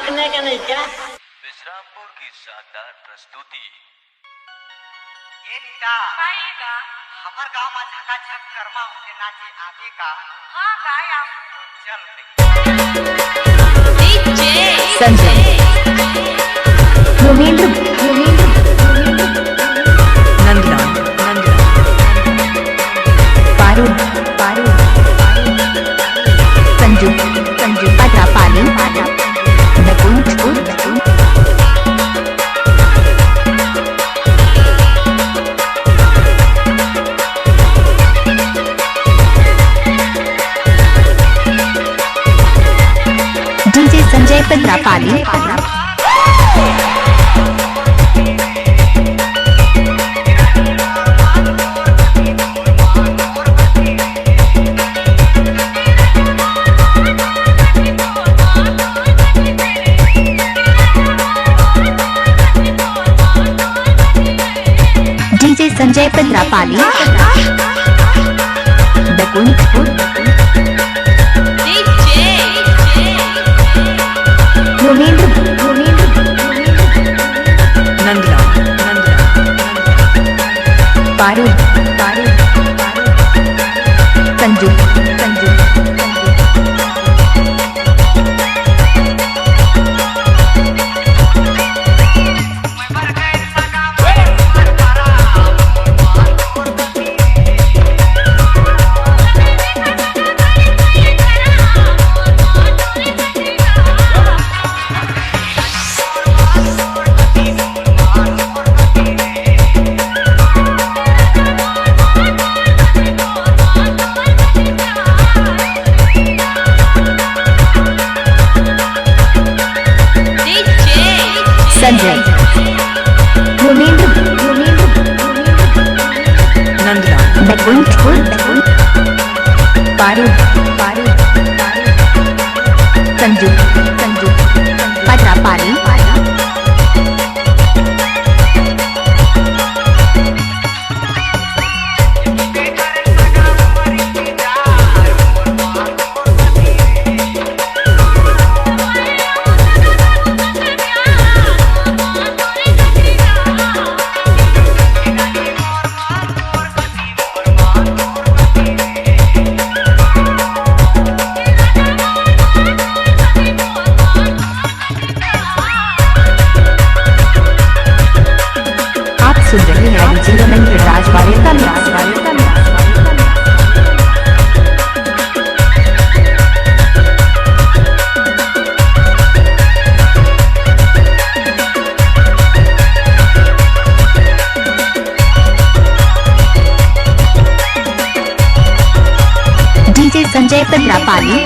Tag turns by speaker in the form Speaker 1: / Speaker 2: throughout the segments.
Speaker 1: हकने का नहीं क्या?
Speaker 2: विश्रामपुर की शानदार प्रस्तुति।
Speaker 3: ये नीता हमार गांव में झकाझक कर्मा होके नाचे आवेगा।
Speaker 4: हाँ गाया
Speaker 3: तो चल
Speaker 5: संजय नंदलाल पारुल संजू पाली डीजे संजय पत्रापाली डीजे संजय पत्रापाली पारुल संजू संजय पारुल संजू पत्रापाली सुन रहे हैं जीवन राजवाड़े का डीजे संजय पत्रापाली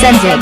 Speaker 5: संजय